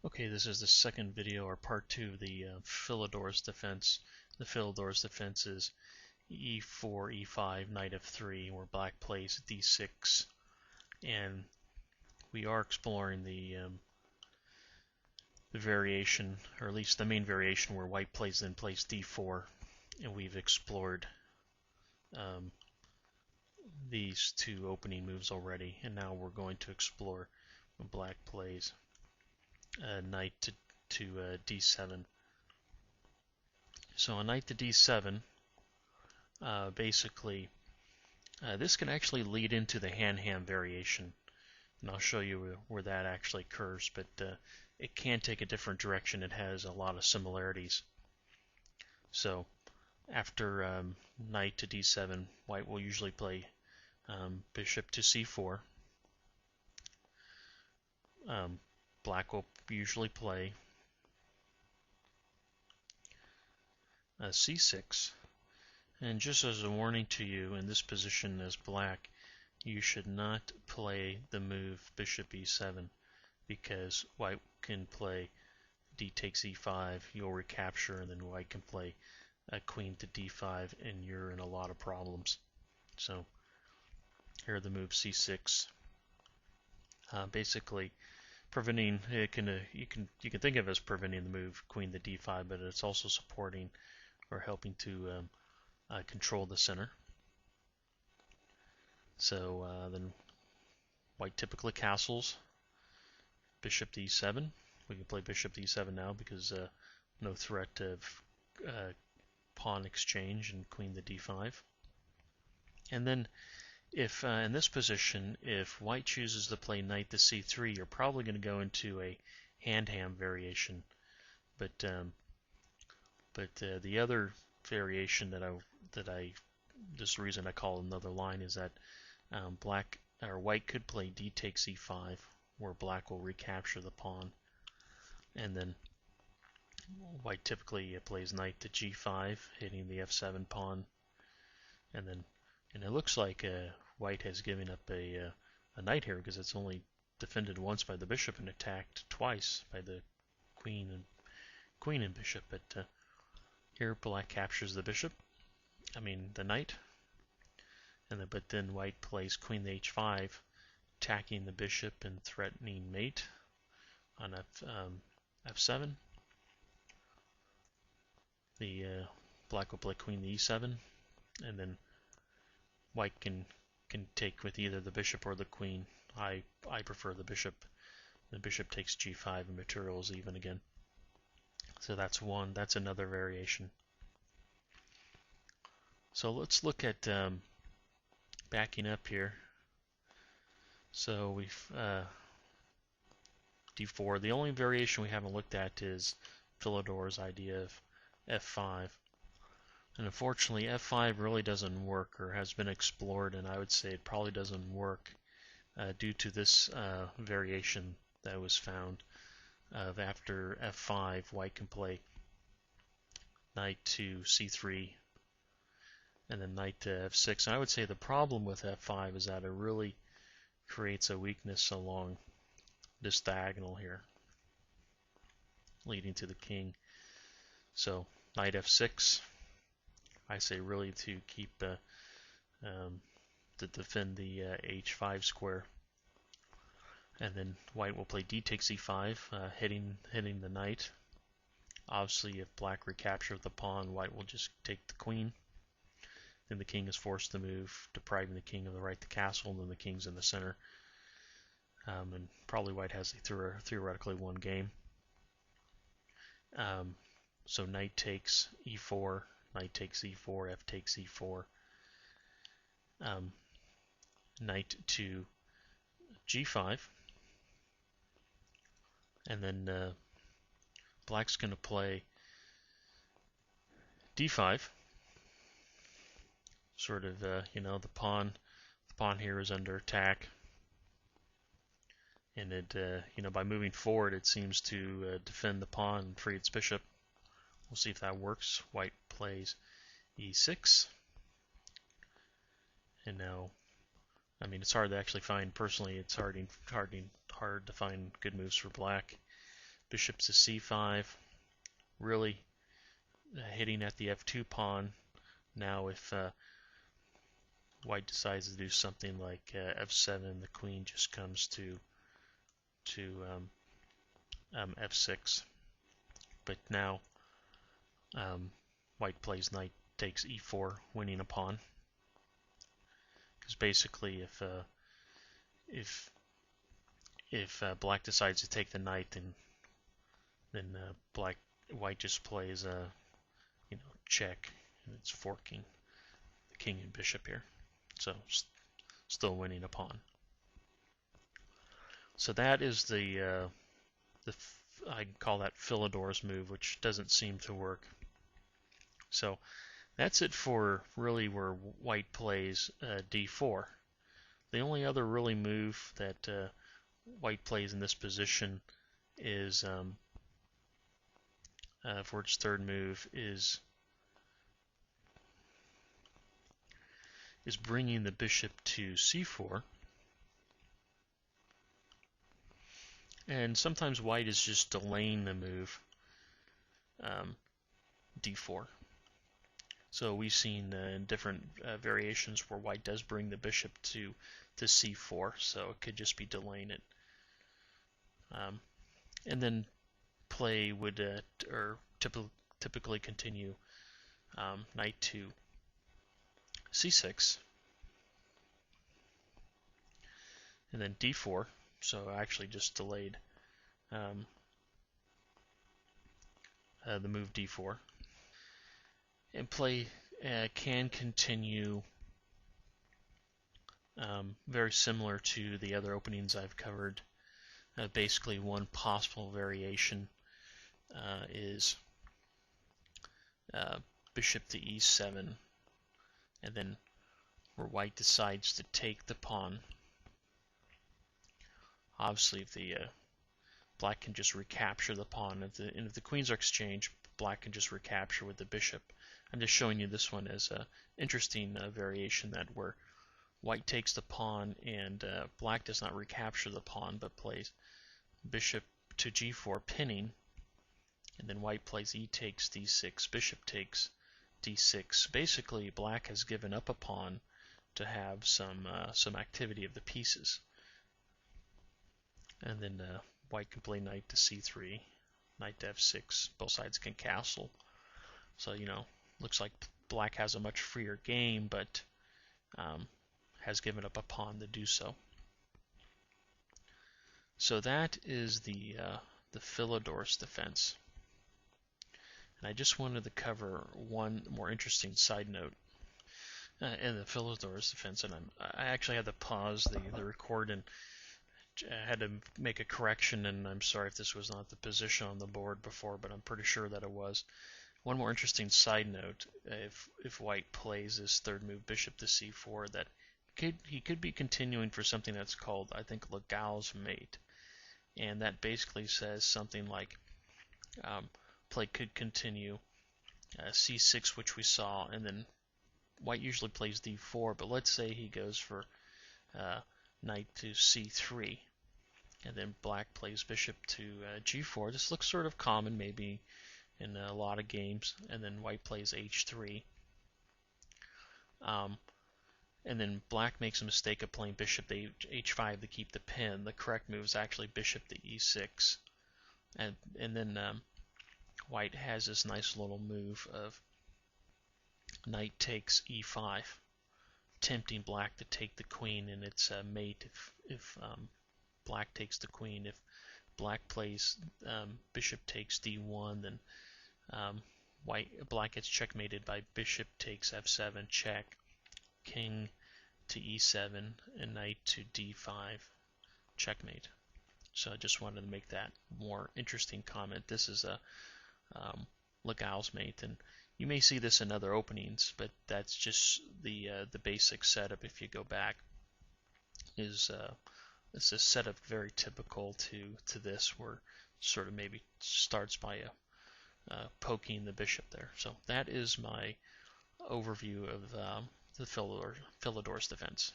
Okay, this is the second video or part two of the Philidor's defense. The Philidor's defense is e4, e5, knight f3, where black plays d6, and we are exploring the variation, or at least the main variation, where white plays d4, and we've explored um, these two opening moves already, and now we're going to explore when black plays knight to d7. So a knight to d7, basically, this can actually lead into the hand-hand variation, and I'll show you where that actually occurs, but it can take a different direction. It has a lot of similarities. So after knight to d7, white will usually play bishop to c4. Black will usually play c6. And just as a warning to you, in this position as black, you should not play the move bishop e7, because white can play d takes e5, you'll recapture, and then white can play queen to d5, and you're in a lot of problems. So here are the moves c6. Basically, preventing it can you can think of it as preventing the move queen to d5, but it's also supporting or helping to control the center. So then white typically castles bishop to e7. We can play bishop to e7 now because no threat of pawn exchange and queen to d5. And then if in this position, if white chooses to play knight to c3, you're probably going to go into a hand-hand variation. But the other variation this reason I call another line is that black or white could play d takes e5, where black will recapture the pawn, and then white typically plays knight to g5, hitting the f7 pawn, and it looks like white has given up a knight here because it's only defended once by the bishop and attacked twice by the queen and bishop. But here black captures the bishop, the knight, but then white plays queen to h5, attacking the bishop and threatening mate on f7. The black will play queen to e7, and then white can take with either the bishop or the queen. I prefer the bishop. The bishop takes g5 and material is even again. So that's another variation. So let's look at backing up here. So we've d4. The only variation we haven't looked at is Philidor's idea of f5. And unfortunately, f5 really doesn't work, or has been explored, and I would say it probably doesn't work due to this variation that was found of after f5, white can play knight to c3, and then knight to f6. And I would say the problem with f5 is that it really creates a weakness along this diagonal here, leading to the king. So knight f6, I say really to keep to defend the h5 square. And then white will play d takes e5, hitting the knight. Obviously, if black recaptures the pawn, white will just take the queen. Then the king is forced to move, depriving the king of the right to castle, and then the king's in the center. And probably white has theoretically one game. So knight takes e4, knight takes e4, f takes e4, knight to g5, and then black's going to play d5. Sort of, the pawn here is under attack, and it, by moving forward, it seems to defend the pawn and free its bishop. We'll see if that works. White plays e6, and now, it's hard to actually find. Personally, it's hard to find good moves for black. bishop to c5, really hitting at the f2 pawn. Now if white decides to do something like f7, the queen just comes to f6. But now white plays knight takes e4, winning a pawn. Because basically, if black decides to take the knight, then white just plays check, and it's forking the king and bishop here. So still winning a pawn. So that is the I call that Philidor's move, which doesn't seem to work. So that's it for really where white plays d4. The only other really move that white plays in this position is for its third move is bringing the bishop to c4. And sometimes white is just delaying the move d4. So we've seen in different variations where white does bring the bishop to c4, so it could just be delaying it. And then play would or typically continue knight to c6, and then d4. So I actually just delayed the move d4. And play can continue very similar to the other openings I've covered. Basically, one possible variation is bishop to e7, and then where white decides to take the pawn. Obviously, if the black can just recapture the pawn, and if the queens are exchanged, black can just recapture with the bishop. I'm just showing you this one as an interesting variation, that where white takes the pawn and black does not recapture the pawn but plays bishop to g4, pinning, and then white plays e takes d6, bishop takes d6. Basically, black has given up a pawn to have some activity of the pieces. And then white can play knight to c3, knight to f6. Both sides can castle. So, looks like black has a much freer game, but has given up a pawn to do so. So that is the Philidor's defense. And I just wanted to cover one more interesting side note in the Philidor's defense. And I actually had to pause the record and I had to make a correction, and I'm sorry if this was not the position on the board before, but I'm pretty sure that it was. One more interesting side note, if white plays this third move, bishop to c4, that he could be continuing for something that's called, I think, Legal's mate. And that basically says something like play could continue c6, which we saw, and then white usually plays d4, but let's say he goes for knight to c3, and then black plays bishop to g4. This looks sort of common maybe in a lot of games, and then white plays h3. And then black makes a mistake of playing bishop to h5 to keep the pin. The correct move is actually bishop to e6. And then white has this nice little move of knight takes e5, tempting black to take the queen, and it's a mate if black takes the queen. If black plays bishop takes d1, then black gets checkmated by bishop takes f7, check, king to e7, and knight to d5, checkmate. So I just wanted to make that more interesting comment. This is a Legal's mate, and you may see this in other openings, but that's just the basic setup. If you go back, is it's a setup very typical to this, where sort of maybe starts by poking the bishop there. So that is my overview of the Philidor's defense.